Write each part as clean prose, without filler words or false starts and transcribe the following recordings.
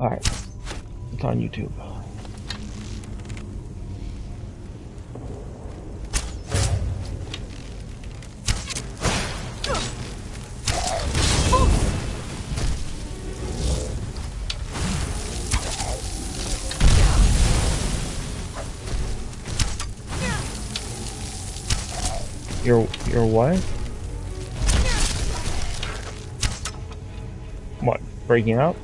Alright, it's on YouTube. You're what? What? Breaking up?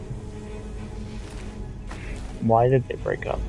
Why did they break up?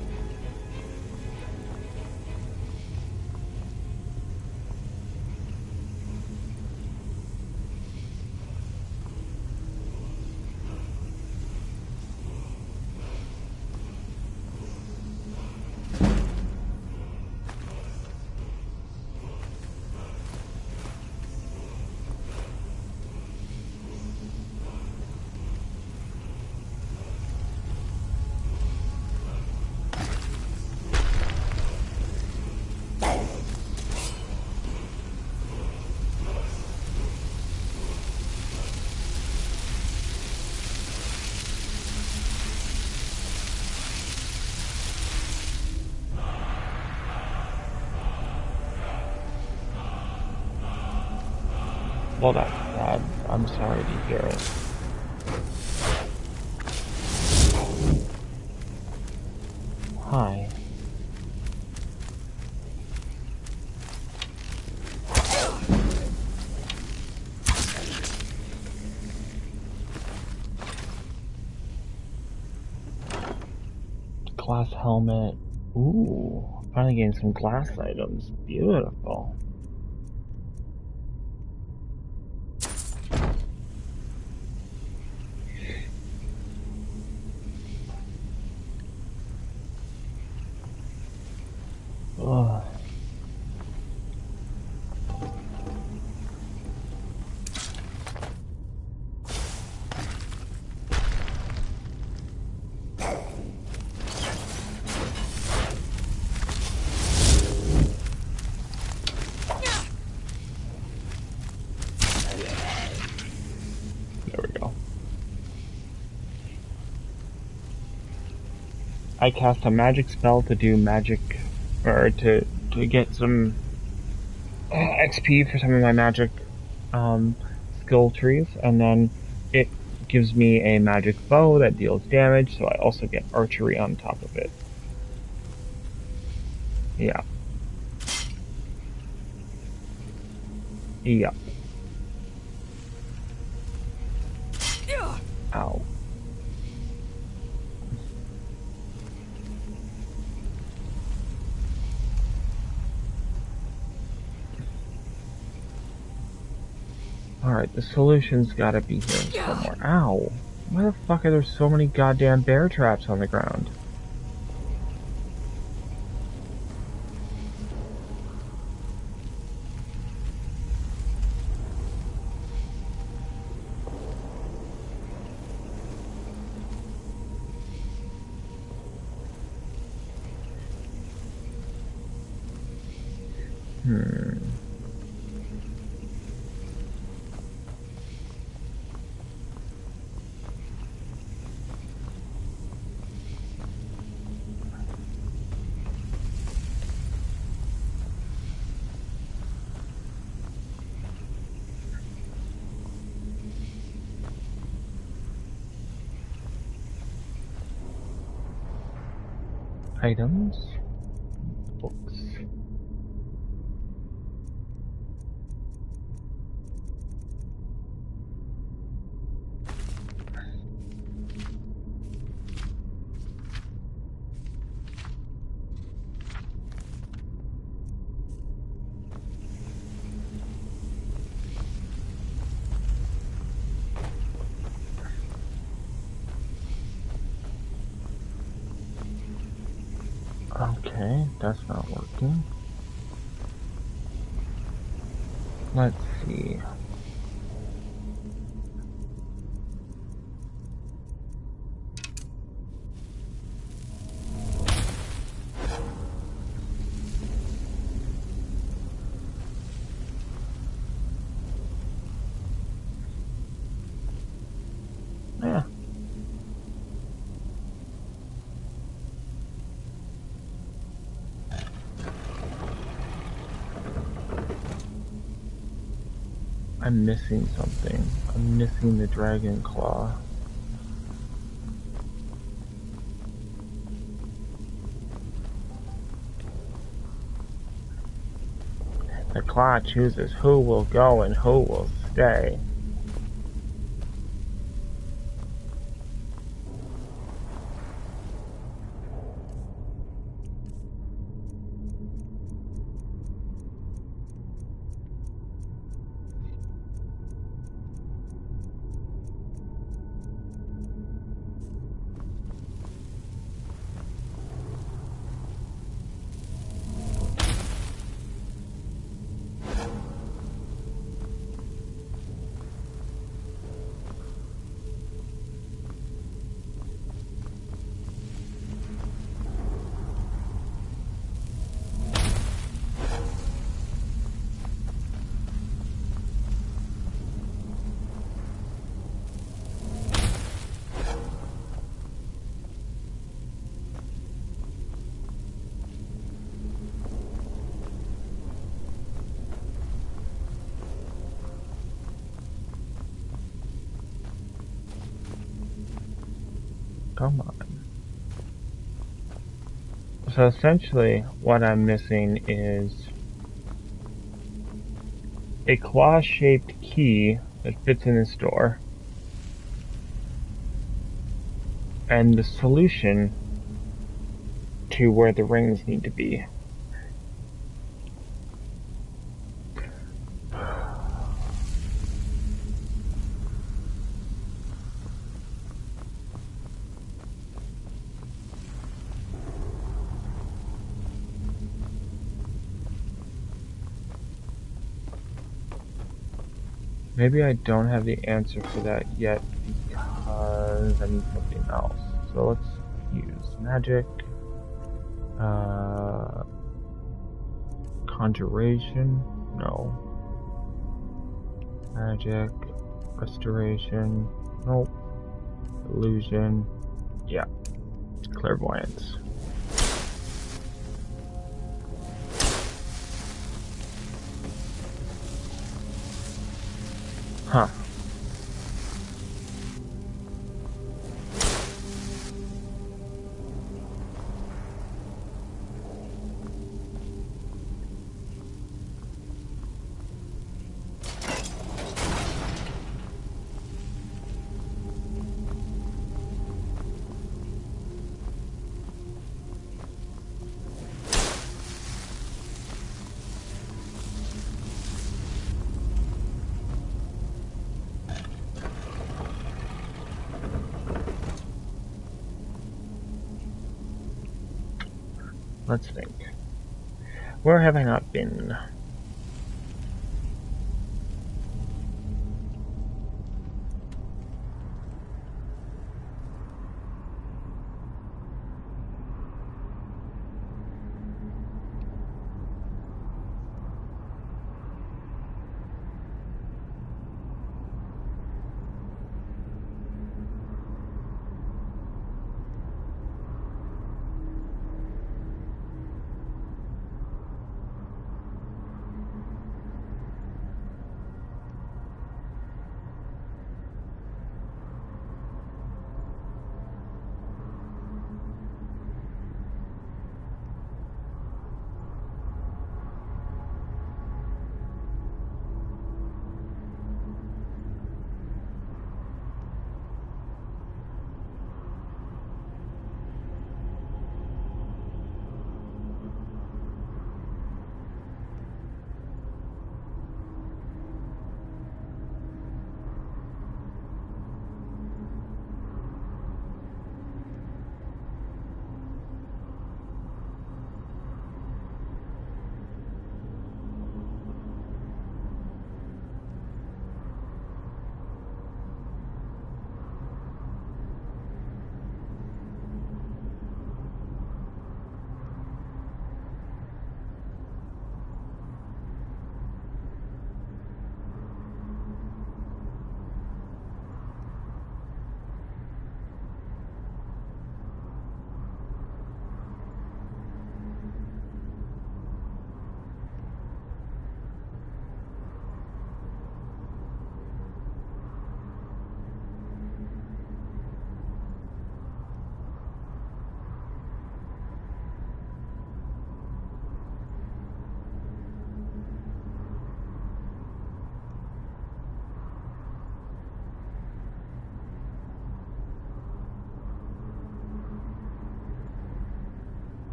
Well, that's sad. I'm sorry to hear it. Hi. Glass helmet. Ooh, finally getting some glass items. Beautiful. Ugh. There we go. I cast a magic spell to do magic, or to get some XP for some of my magic skill trees, and then it gives me a magic bow that deals damage, so I also get archery on top of it. Yeah. Yeah. Ow. Alright, the solution's gotta be here somewhere. Ow! Why the fuck are there so many goddamn bear traps on the ground? Items. Books. Okay, that's not working. Let's see. Yeah. I'm missing something. I'm missing the dragon claw. The claw chooses who will go and who will stay. Come on. So essentially, what I'm missing is a claw-shaped key that fits in this door, and the solution to where the rings need to be. Maybe I don't have the answer for that yet because I need something else. So let's use magic, conjuration, no. Magic, restoration, nope. Illusion, yeah. Clairvoyance. Huh. Let's think. Where have I not been?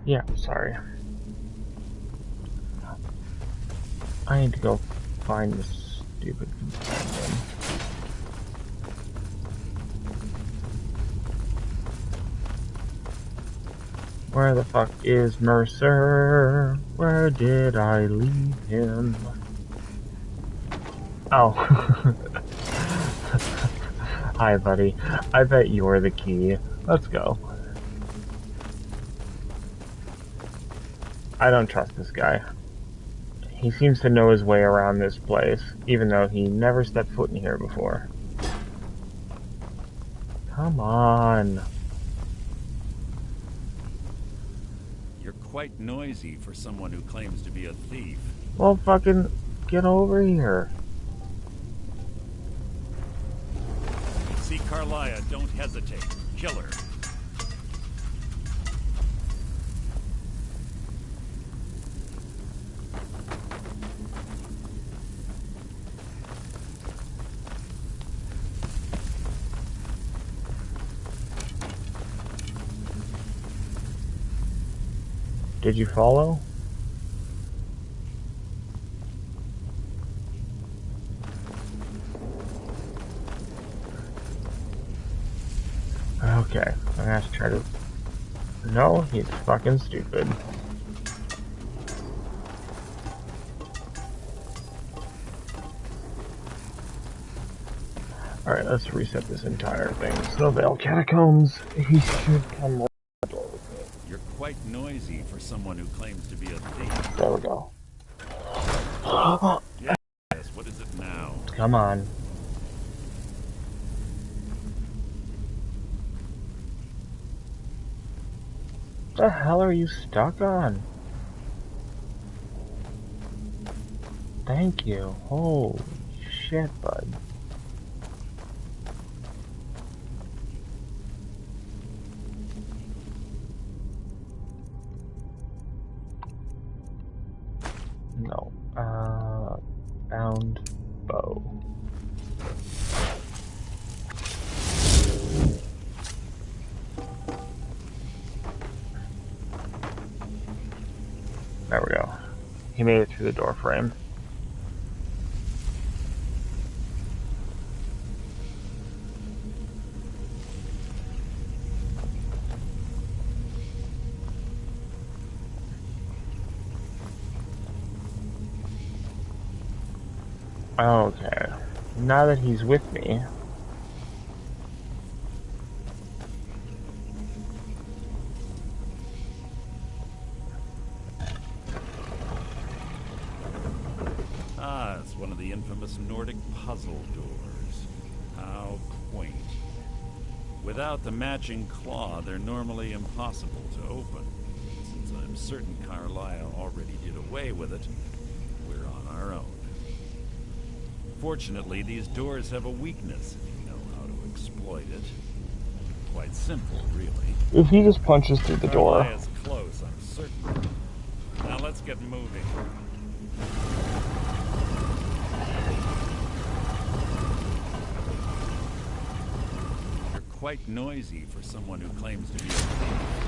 Yeah, sorry. I need to go find this stupid companion. Where the fuck is Mercer? Where did I leave him? Oh. Hi, buddy. I bet you're the key. Let's go. I don't trust this guy. He seems to know his way around this place, even though he never stepped foot in here before. Come on. You're quite noisy for someone who claims to be a thief. Well, fucking get over here. See Carlia, don't hesitate. Kill her. Did you follow? Okay, I'm gonna have to try to... No, he's fucking stupid. Alright, let's reset this entire thing. Snowvale Catacombs, he should come right at the door with me. You're quite noisy for someone who claims to be a thief. There we go. Yes, what is it now? Come on. What the hell are you stuck on? Thank you. Holy shit, bud. No. Bound bow. There we go. He made it through the door frame. Okay. Now that he's with me... Ah, it's one of the infamous Nordic puzzle doors. How quaint. Without the matching claw, they're normally impossible to open. Since I'm certain Carlia already did away with it, we're on our own. Fortunately, these doors have a weakness if you know how to exploit it. Quite simple, really. If he just punches through the door... Carlia's close, I'm certain. Now let's get moving. You're quite noisy for someone who claims to be a thief.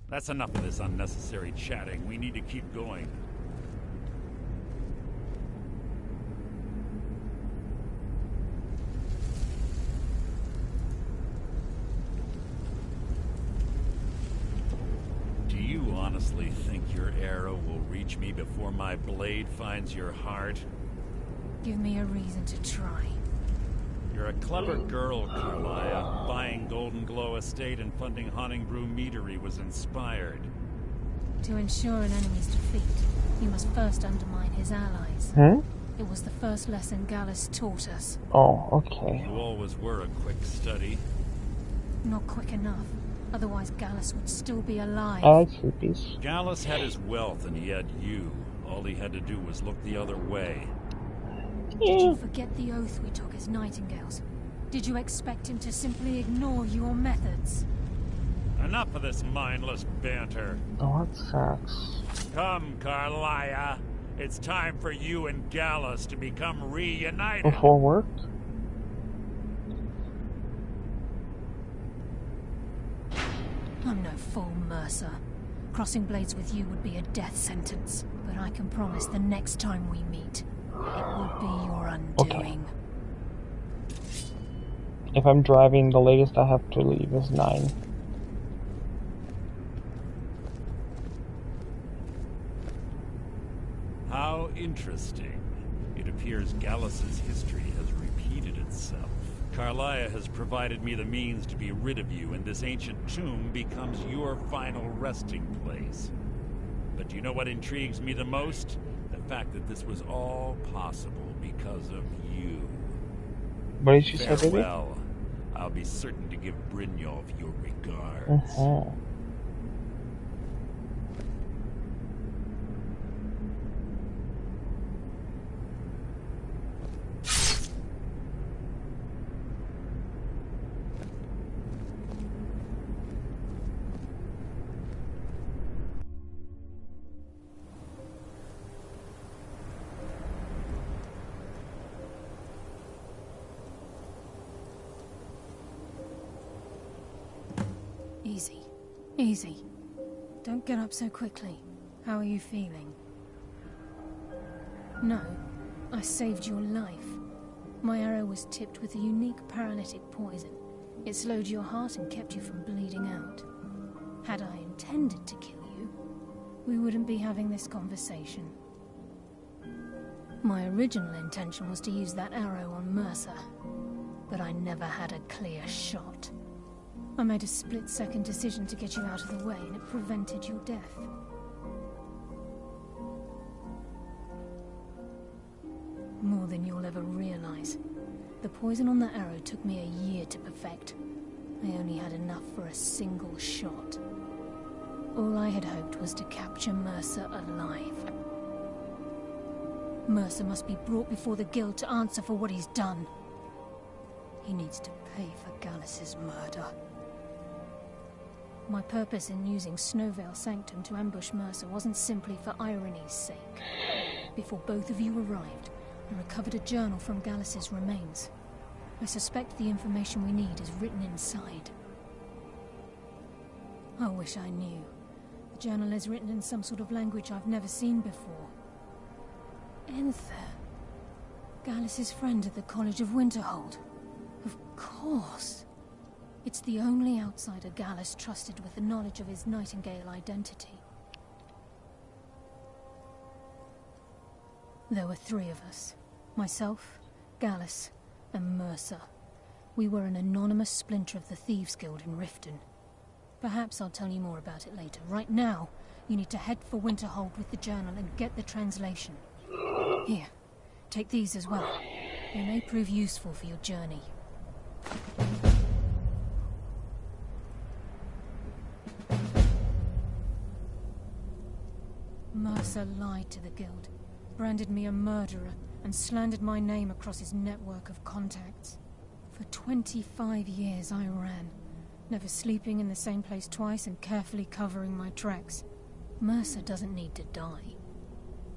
That's enough of this unnecessary chatting. We need to keep going. Do you honestly think your arrow will reach me before my blade finds your heart? Give me a reason to try. You're a clever girl, Carlia. Buying Golden Glow Estate and funding Honningbrew Meadery was inspired. To ensure an enemy's defeat, you must first undermine his allies. It was the first lesson Gallus taught us. Oh, okay. You always were a quick study. Not quick enough. Otherwise Gallus would still be alive. I like sleepies. Gallus had his wealth and he had you. All he had to do was look the other way. Did you forget the oath we took as Nightingales? Did you expect him to simply ignore your methods? Enough of this mindless banter. Oh, that sucks. Come, Carlia. It's time for you and Gallus to become reunited. Before work? I'm no fool, Mercer. Crossing blades with you would be a death sentence, but I can promise the next time we meet, it would be your undoing. Okay. If I'm driving, the latest I have to leave is 9. How interesting. It appears Gallus's history has repeated itself. Carlia has provided me the means to be rid of you, and this ancient tomb becomes your final resting place. But do you know what intrigues me the most? The fact that this was all possible because of you. What did you say, baby? Farewell. I'll be certain to give Brynjolf your regards. Easy. Easy. Don't get up so quickly. How are you feeling? No, I saved your life. My arrow was tipped with a unique paralytic poison. It slowed your heart and kept you from bleeding out. Had I intended to kill you, we wouldn't be having this conversation. My original intention was to use that arrow on Mercer, but I never had a clear shot. I made a split-second decision to get you out of the way, and it prevented your death. More than you'll ever realize. The poison on that arrow took me a year to perfect. I only had enough for a single shot. All I had hoped was to capture Mercer alive. Mercer must be brought before the Guild to answer for what he's done. He needs to pay for Gallus's murder. My purpose in using Snowvale Sanctum to ambush Mercer wasn't simply for irony's sake. Before both of you arrived, I recovered a journal from Gallus's remains. I suspect the information we need is written inside. I wish I knew. The journal is written in some sort of language I've never seen before. Enther. Gallus's friend at the College of Winterhold. Of course. It's the only outsider Gallus trusted with the knowledge of his Nightingale identity. There were 3 of us. Myself, Gallus, and Mercer. We were an anonymous splinter of the Thieves' Guild in Riften. Perhaps I'll tell you more about it later. Right now, you need to head for Winterhold with the journal and get the translation. Here, take these as well. They may prove useful for your journey. Mercer lied to the Guild, branded me a murderer, and slandered my name across his network of contacts. For 25 years I ran, never sleeping in the same place twice and carefully covering my tracks. Mercer doesn't need to die.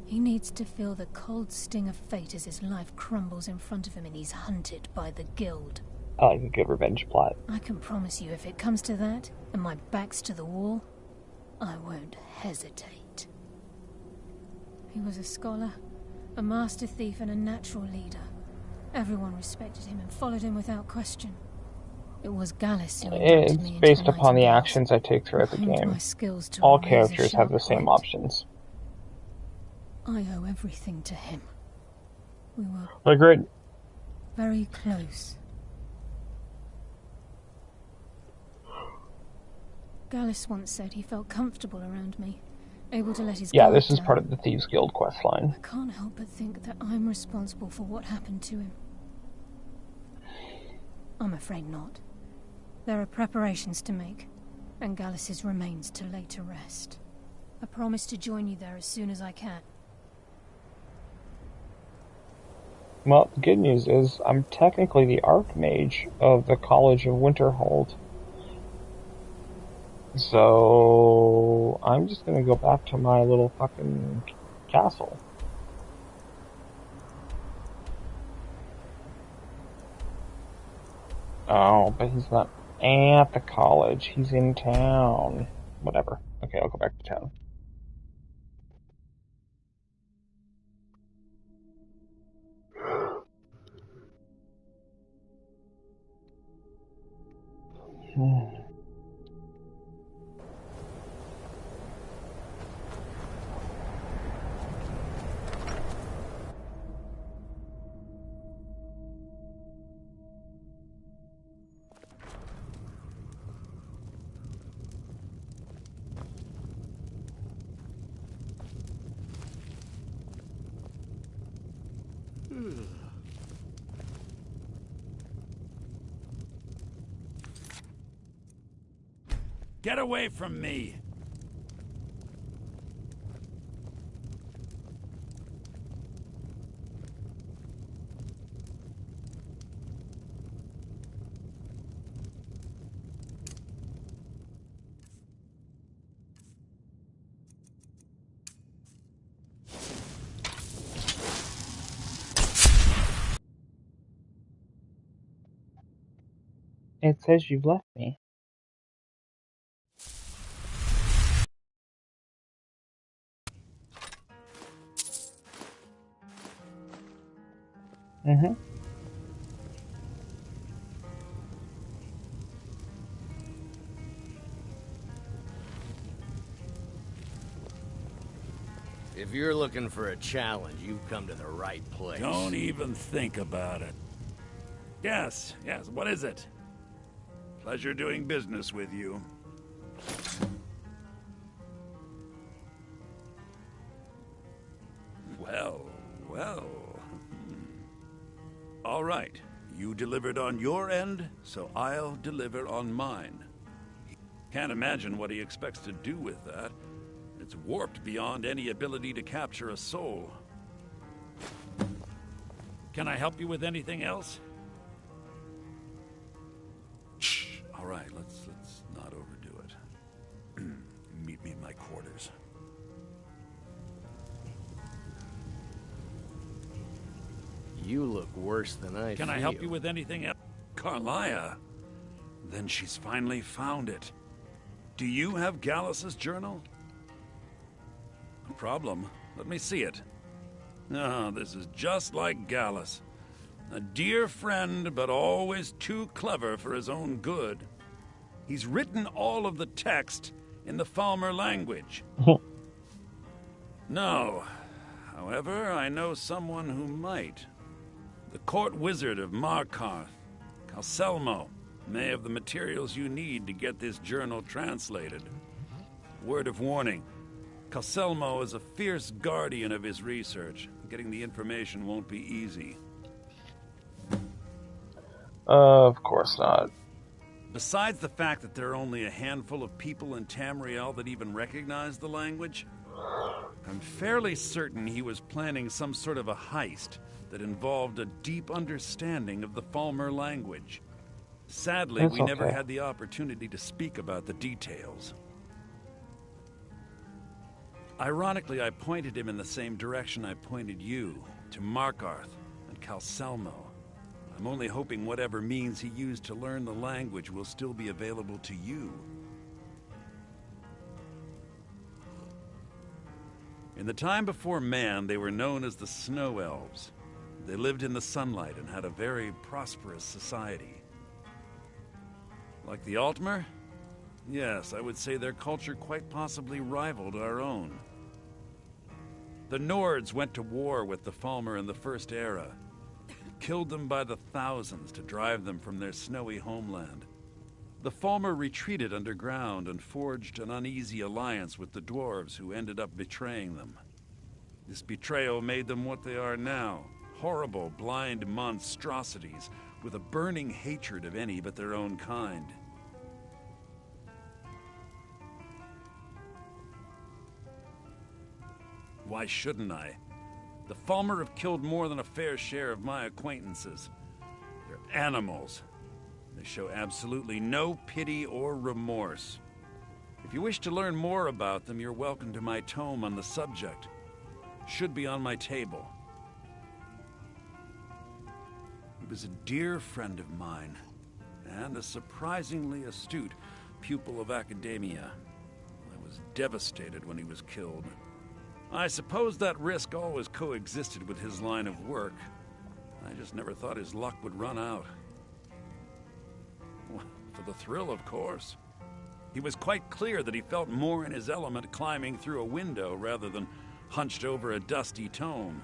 He needs to feel the cold sting of fate as his life crumbles in front of him and he's hunted by the Guild. I like a good revenge plot. I can promise you if it comes to that, and my back's to the wall, I won't hesitate. He was a scholar, a master thief and a natural leader. Everyone respected him and followed him without question. It was Gallus who inducted me into based the upon the Nightingales. actions I take throughout the Honed game. my skills to All a characters have the razor-sharp same point. options. I owe everything to him. We were Like, great. very close. Gallus once said he felt comfortable around me, able to let his Yeah, guard this is down. part of the Thieves Guild questline. I can't help but think that I'm responsible for what happened to him. I'm afraid not. There are preparations to make, and Gallus's remains to lay to rest. I promise to join you there as soon as I can. Well, the good news is I'm technically the Archmage of the College of Winterhold. So I'm just gonna go back to my little fucking castle. Oh, but he's not At the college. He's in town. Whatever. Okay, I'll go back to town. Get away from me! It says you've left me. Mm-hmm. If you're looking for a challenge, you've come to the right place. Don't even think about it. Yes, what is it? Pleasure doing business with you. Well. All right. You delivered on your end, so I'll deliver on mine. Can't imagine what he expects to do with that. It's warped beyond any ability to capture a soul. Can I help you with anything else? Shh. All right, let's not overdo it. Meet me in my quarters. You look worse than I feel. Can I help you with anything else? Carlia? Then she's finally found it. Do you have Gallus's journal? No problem. Let me see it. Ah, this is just like Gallus. A dear friend, but always too clever for his own good. He's written all of the text in the Falmer language. No. However, I know someone who might. The court wizard of Markarth, Calcelmo, may have the materials you need to get this journal translated. Word of warning, Calcelmo is a fierce guardian of his research. Getting the information won't be easy. Of course not. Besides the fact that there are only a handful of people in Tamriel that even recognize the language, I'm fairly certain he was planning some sort of a heist that involved a deep understanding of the Falmer language. Sadly, we never had the opportunity to speak about the details. Ironically, I pointed him in the same direction I pointed you, to Markarth and Calcelmo. I'm only hoping whatever means he used to learn the language will still be available to you. In the time before man, they were known as the Snow Elves. They lived in the sunlight and had a very prosperous society. Like the Altmer? Yes, I would say their culture quite possibly rivaled our own. The Nords went to war with the Falmer in the First Era, killed them by the thousands to drive them from their snowy homeland. The Falmer retreated underground and forged an uneasy alliance with the dwarves who ended up betraying them. This betrayal made them what they are now, horrible, blind monstrosities with a burning hatred of any but their own kind. Why shouldn't I? The Falmer have killed more than a fair share of my acquaintances. They're animals. They show absolutely no pity or remorse. If you wish to learn more about them, you're welcome to my tome on the subject. Should be on my table. He was a dear friend of mine, and a surprisingly astute pupil of academia. I was devastated when he was killed. I suppose that risk always coexisted with his line of work. I just never thought his luck would run out. Well, for the thrill, of course. He was quite clear that he felt more in his element climbing through a window rather than hunched over a dusty tome.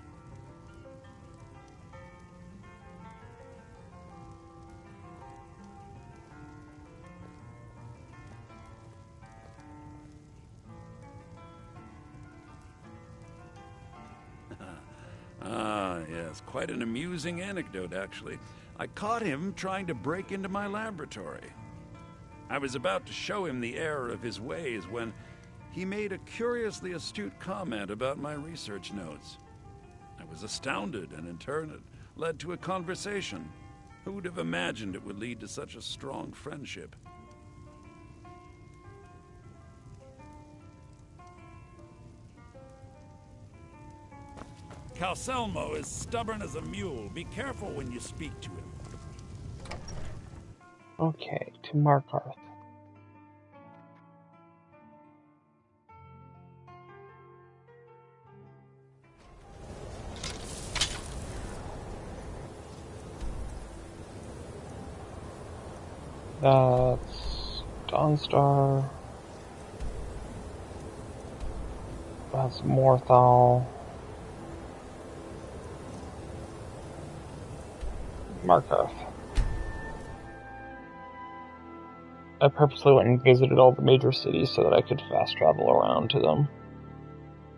Yes, quite an amusing anecdote, actually. I caught him trying to break into my laboratory. I was about to show him the error of his ways when he made a curiously astute comment about my research notes. I was astounded, and in turn it led to a conversation. Who would have imagined it would lead to such a strong friendship? Calcelmo is stubborn as a mule. Be careful when you speak to him. Okay, to Markarth. That's Dawnstar. That's Morthal. Markarth. I purposely went and visited all the major cities so that I could fast travel around to them.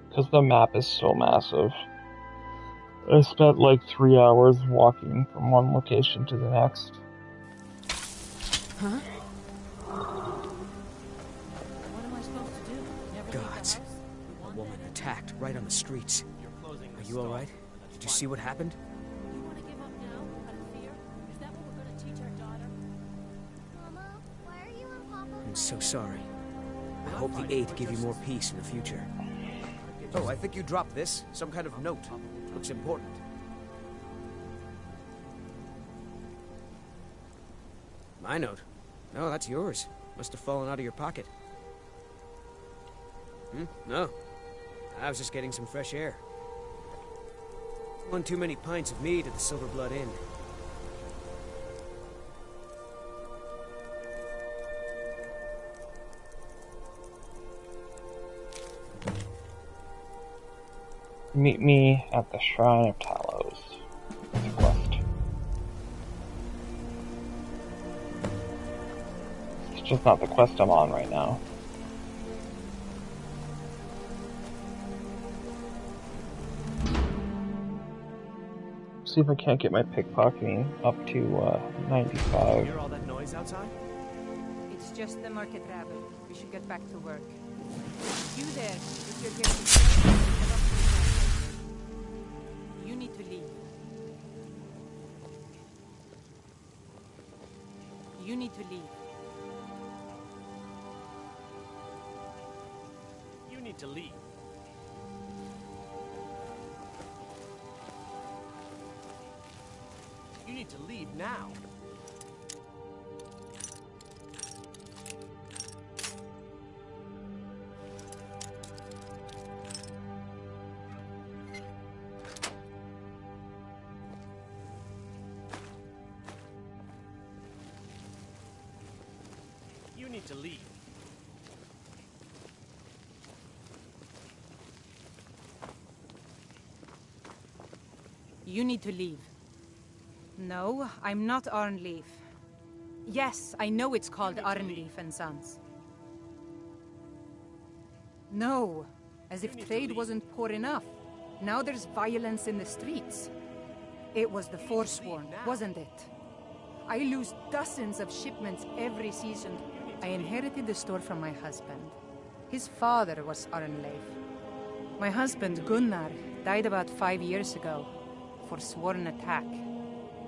Because the map is so massive. I spent like 3 hours walking from one location to the next. Huh? What am I supposed to do? Never Gods. A woman attacked right on the streets. Are you alright? Did you see what happened? You want to give up now? Out of fear? Is that what we're going to teach our daughter? Mama, why are you and Papa I'm so sorry. I hope the 8 give you more peace in the future. Oh, I think you dropped this. Some kind of note. Looks important. My note? No, that's yours. Must have fallen out of your pocket. No. I was just getting some fresh air. One too many pints of mead at the Silver Blood Inn. Meet me at the Shrine of Talos. It's a quest. It's just not the quest I'm on right now. See if I can't get my pickpocketing up to 95. Hear all that noise outside? It's just the market rabble. We should get back to work. You there, if you're getting you need to leave. You need to leave. You need to leave. You need to leave now. You need to leave. You need to leave. No, I'm not Arnleif. Yes, I know it's called Arnleif and Sons. No, as if trade wasn't poor enough. Now there's violence in the streets. It was the Forsworn, wasn't it? I lose dozens of shipments every season. I inherited the store from my husband. His father was Arnleif. My husband, Gunnar, died about 5 years ago. Forsworn attack.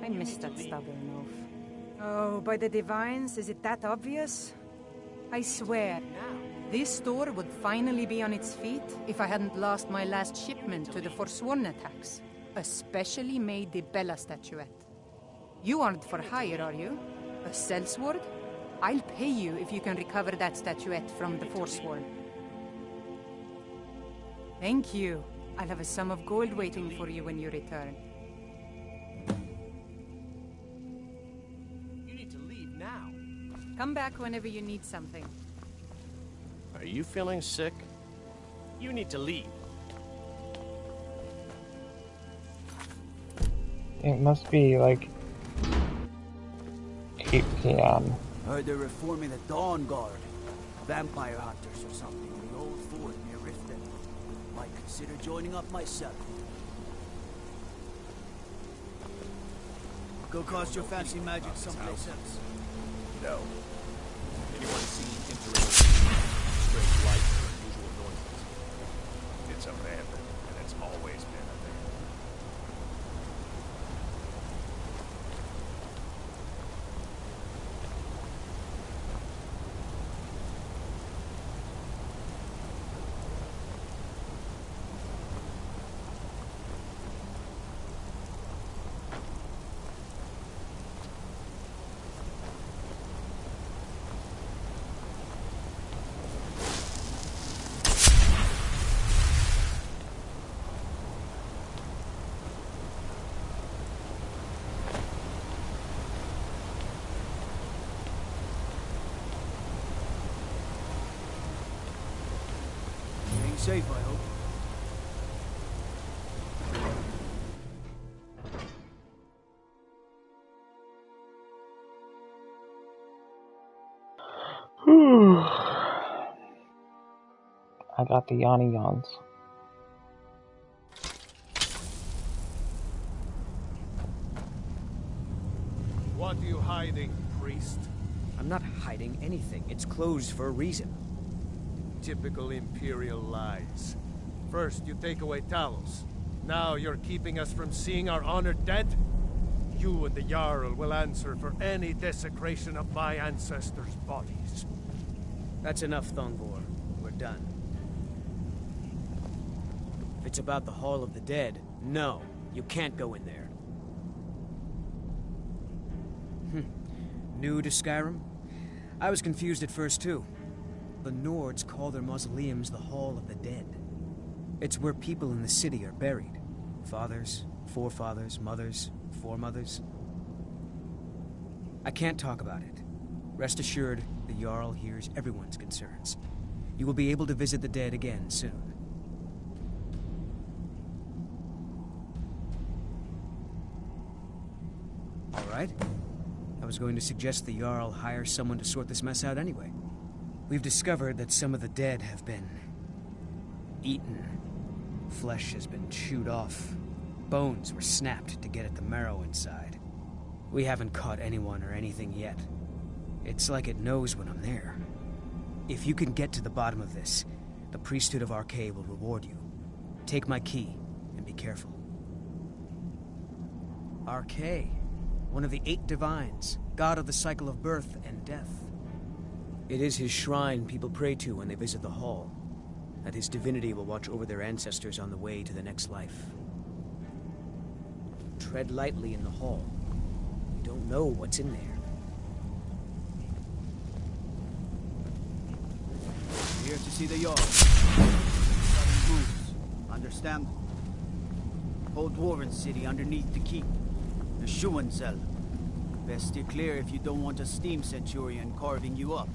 I missed that stubborn oaf. Oh, by the divines, is it that obvious? I swear, this store would finally be on its feet if I hadn't lost my last shipment to the Forsworn attacks. A specially made Dibella statuette. You aren't for hire, are you? A sellsword? I'll pay you if you can recover that statuette from the Forsworn. Thank you. I'll have a sum of gold waiting for you when you return. You need to leave now. Come back whenever you need something. Are you feeling sick? You need to leave. It must be like 8 p.m. Heard they're reforming the Dawn Guard. Vampire hunters or something in the old fort near Riften. Might consider joining up myself. Go cast your fancy magic someplace else. No. Anyone seen entering straight light or unusual noises? It's abandoned, and it's always been abandoned. Staying safe, I hope. I got the yawny yawns. What are you hiding, priest? I'm not hiding anything. It's closed for a reason. Typical Imperial lies. First, you take away Talos. Now you're keeping us from seeing our honored dead? You and the Jarl will answer for any desecration of my ancestors' bodies. That's enough, Thongvor. We're done. If it's about the Hall of the Dead, no, you can't go in there. New to Skyrim? I was confused at first, too. The Nords call their mausoleums the Hall of the Dead. It's where people in the city are buried. Fathers, forefathers, mothers, foremothers. I can't talk about it. Rest assured, the Jarl hears everyone's concerns. You will be able to visit the dead again soon. All right. I was going to suggest the Jarl hire someone to sort this mess out anyway. We've discovered that some of the dead have been eaten. Flesh has been chewed off. Bones were snapped to get at the marrow inside. We haven't caught anyone or anything yet. It's like it knows when I'm there. If you can get to the bottom of this, the priesthood of Archay will reward you. Take my key, and be careful. Archay, one of the 8 divines, god of the cycle of birth and death. It is his shrine people pray to when they visit the hall, that his divinity will watch over their ancestors on the way to the next life. Tread lightly in the hall. You don't know what's in there. Here to see the Jarl. Sudden moves. Understand? Whole Dwarven city underneath the keep. The Schuenzell. Best steer clear if you don't want a steam centurion carving you up.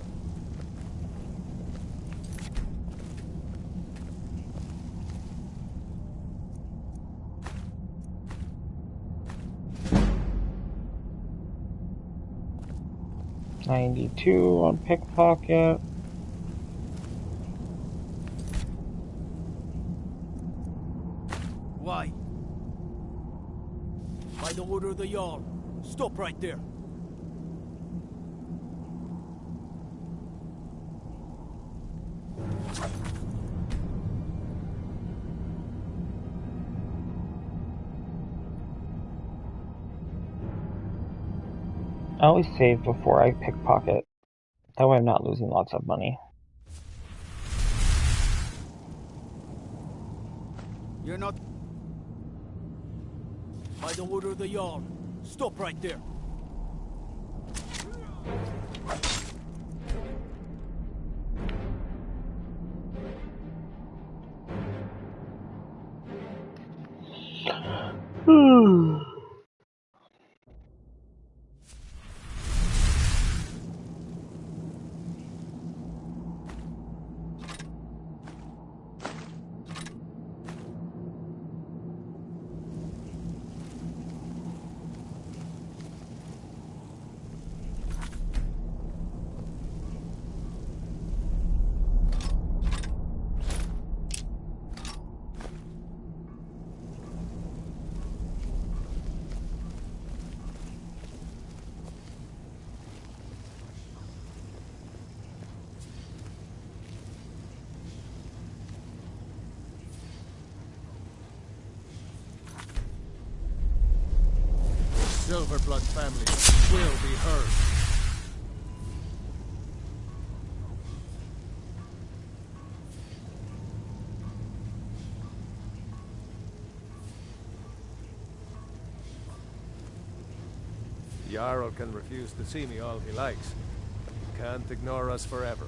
$92 on pickpocket. Why? By the order of the Jarl. Stop right there. I always save before I pickpocket. That way I'm not losing lots of money. You're not... By the order of the Jarl. Stop right there. Silverblood family will be heard. The Jarl can refuse to see me all he likes. He can't ignore us forever.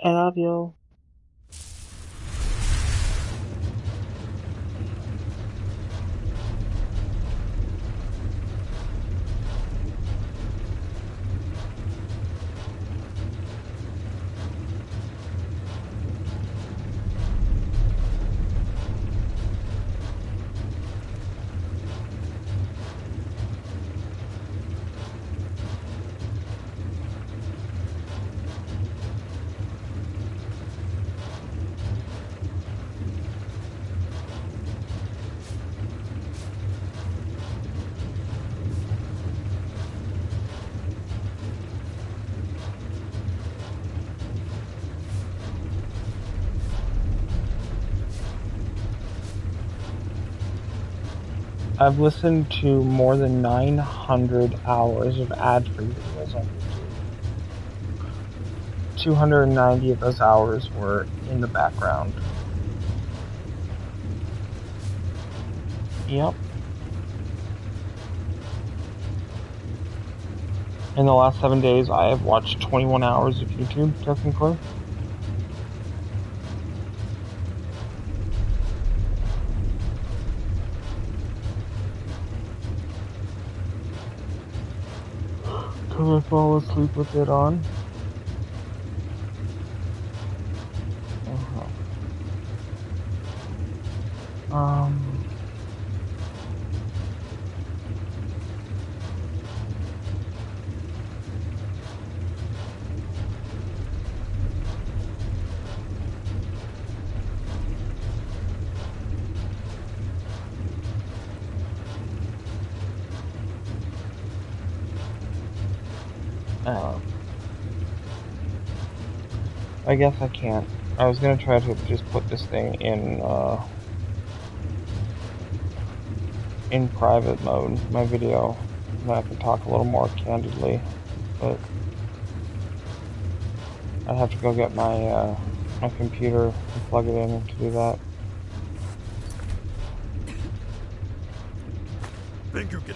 I love you. I've listened to more than 900 hours of ad-free videos on YouTube. 290 of those hours were in the background. Yep. In the last 7 days, I have watched 21 hours of YouTube, technically. Because I fall asleep with it on. I guess I can't. I was gonna try to just put this thing in private mode, my video, and I can talk a little more candidly, but I'd have to go get my my computer and plug it in to do that. Think you can...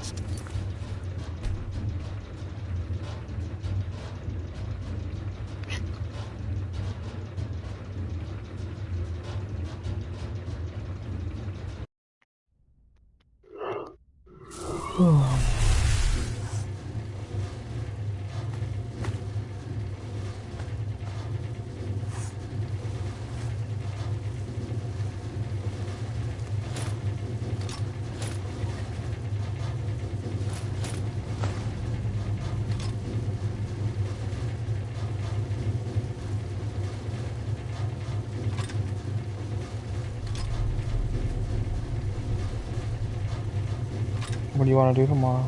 What do you want to do tomorrow?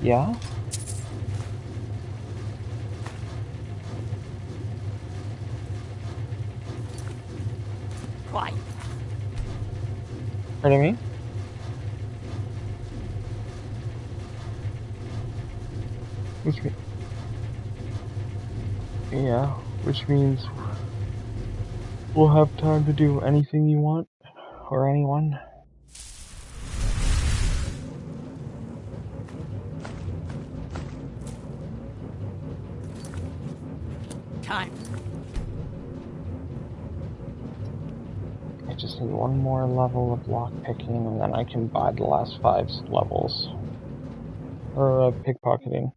Yeah? Quiet. Pardon me? Which means we'll have time to do anything you want, or anyone. Time. I just need one more level of lockpicking, and then I can buy the last 5 levels. Or pickpocketing.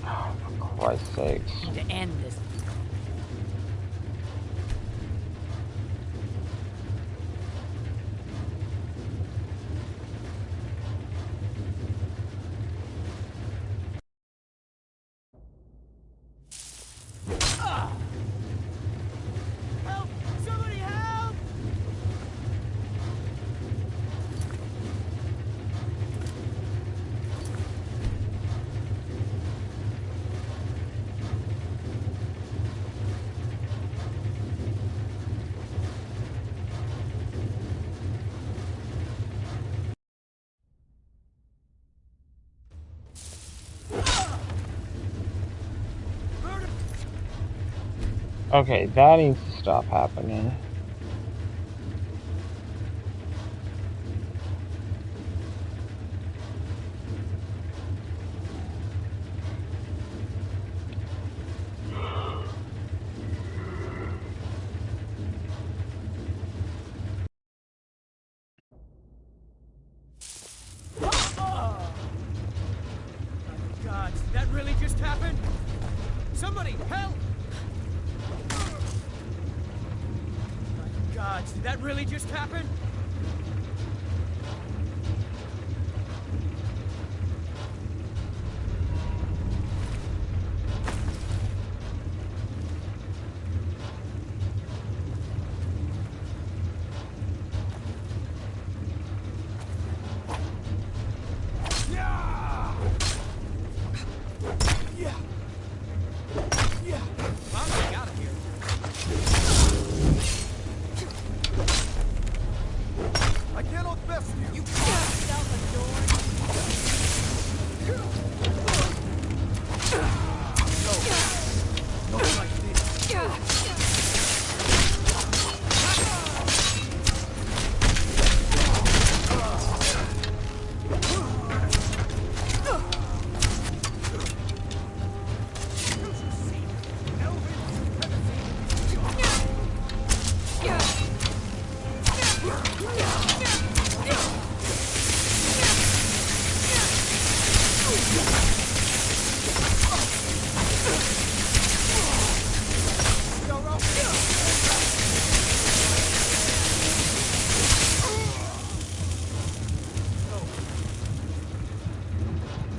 Oh, for Christ's sakes. To end this. Help! Somebody help! Okay, that needs to stop happening. God, did that really just happen? Somebody help! God, did that really just happen?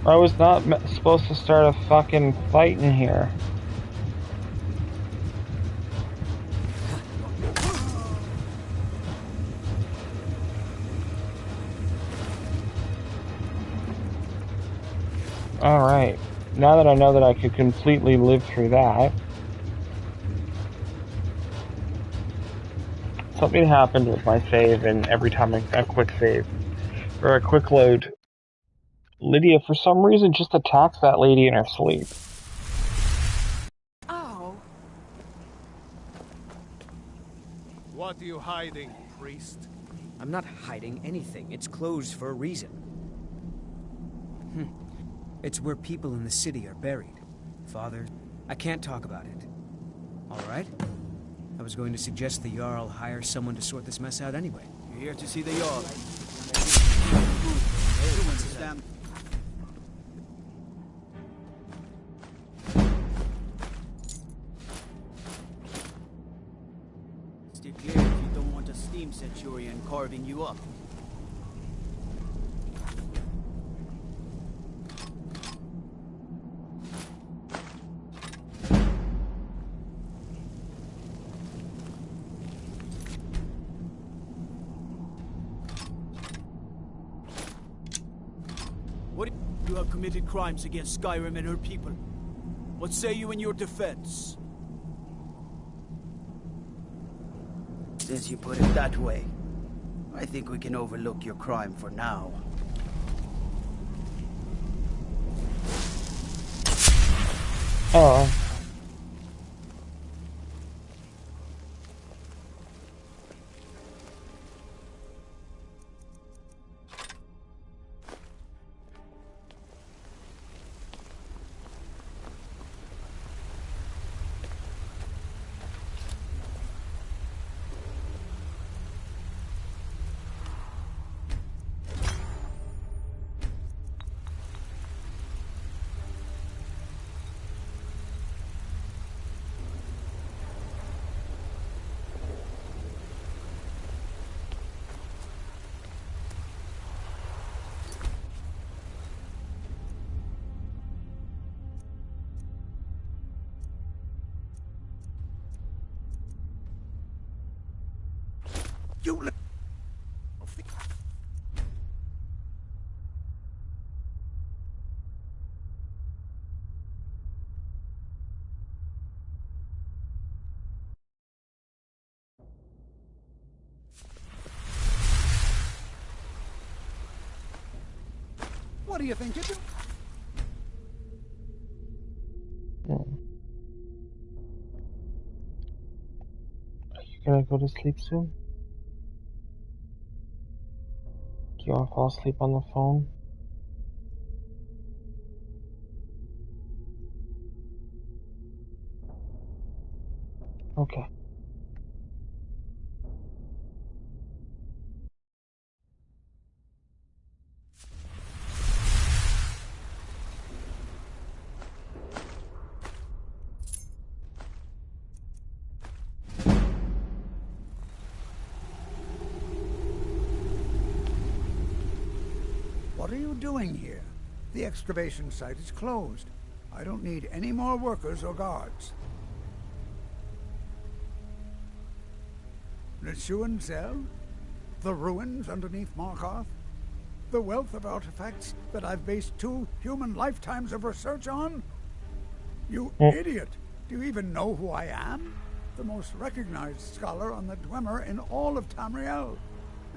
I was not supposed to start a fucking fight in here. Alright. Now that I know that I could completely live through that. Something happened with my save, and every time a quick save, or a quick load, Lydia, for some reason, just attacks that lady in her sleep. Ow. What are you hiding, priest? I'm not hiding anything. It's closed for a reason. It's where people in the city are buried. Father, I can't talk about it. All right? I was going to suggest the Jarl hire someone to sort this mess out anyway. You're here to see the Jarl. Understand? Stay clear if you don't want a steam centurion carving you up. Cell committed crimes against Skyrim and her people. What say you in your defense? Since you put it that way, I think we can overlook your crime for now. Oh. You What do you think you're doing? Are you gonna go to sleep soon? Do you wanna fall asleep on the phone? Okay. What are you doing here? The excavation site is closed. I don't need any more workers or guards. Neshuan Zell? The ruins underneath Markarth? The wealth of artifacts that I've based 2 human lifetimes of research on? You idiot! Do you even know who I am? The most recognized scholar on the Dwemer in all of Tamriel.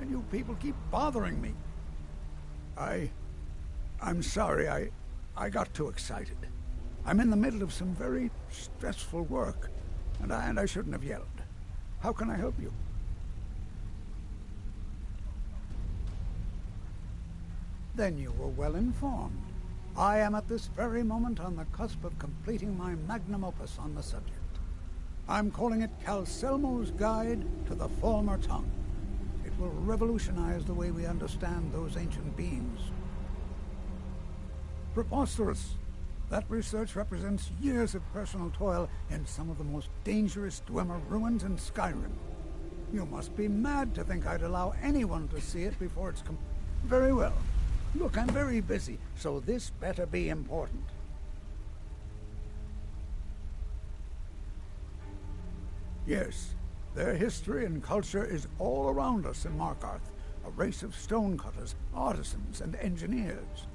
And you people keep bothering me. I'm sorry, I got too excited. I'm in the middle of some very stressful work, and I shouldn't have yelled. How can I help you? Then you were well informed. I am at this very moment on the cusp of completing my magnum opus on the subject. I'm calling it Calselmo's Guide to the Falmer Tongue. It will revolutionize the way we understand those ancient beings. Preposterous! That research represents years of personal toil in some of the most dangerous Dwemer ruins in Skyrim. You must be mad to think I'd allow anyone to see it before it's Very well. Look, I'm very busy, so this better be important. Yes, their history and culture is all around us in Markarth, a race of stonecutters, artisans, and engineers.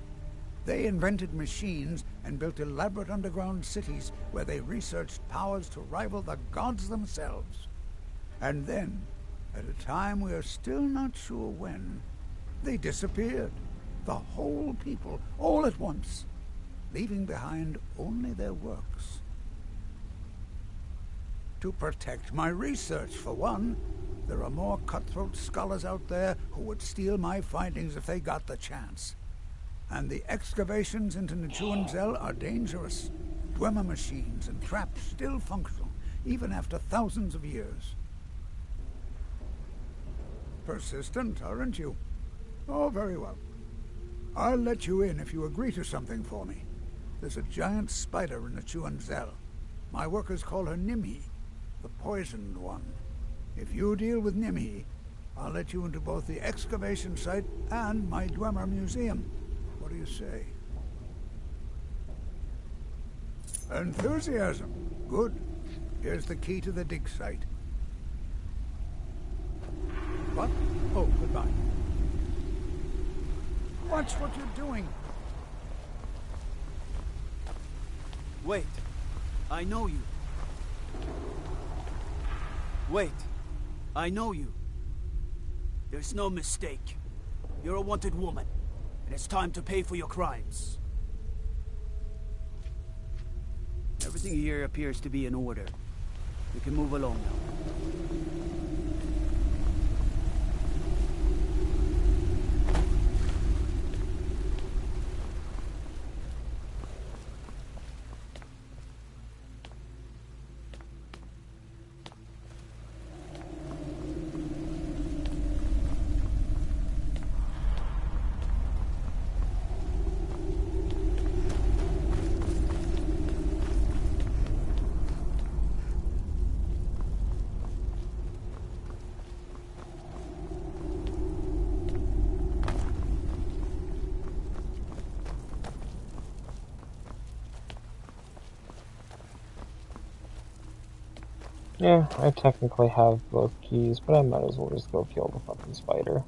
They invented machines and built elaborate underground cities where they researched powers to rival the gods themselves. And then, at a time we are still not sure when, they disappeared. The whole people, all at once, leaving behind only their works. To protect my research, for one. There are more cutthroat scholars out there who would steal my findings if they got the chance. And the excavations into Neshuan Zell are dangerous. Dwemer machines and traps still functional, even after thousands of years. Persistent, aren't you? Oh, very well. I'll let you in if you agree to something for me. There's a giant spider in Neshuan Zell. My workers call her Nimhi, the poisoned one. If you deal with Nimhi, I'll let you into both the excavation site and my Dwemer museum. What do you say? Enthusiasm. Good. Here's the key to the dig site. What? Oh, goodbye. Watch what you're doing. Wait. I know you. Wait. I know you. There's no mistake. You're a wanted woman, and it's time to pay for your crimes. Everything here appears to be in order. We can move along now. Yeah, I technically have both keys, but I might as well just go kill the fucking spider.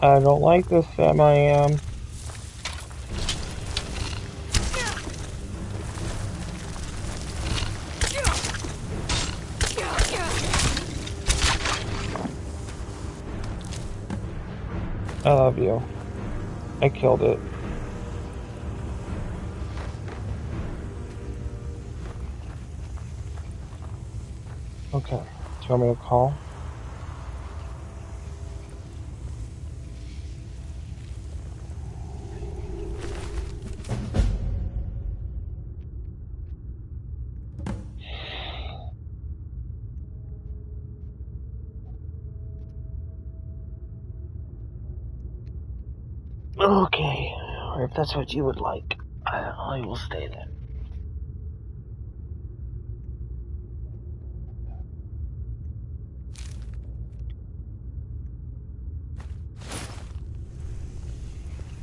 I don't like this, Sam, I am. I love you. I killed it. Okay, do you want me to call? Sure, if that's what you would like, I will stay then.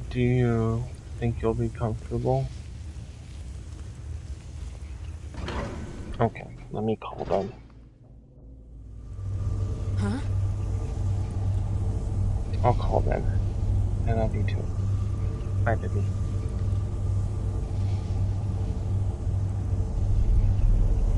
Do you think you'll be comfortable? Okay, let me call them. Huh? I'll call them. I love you too. Bye, baby.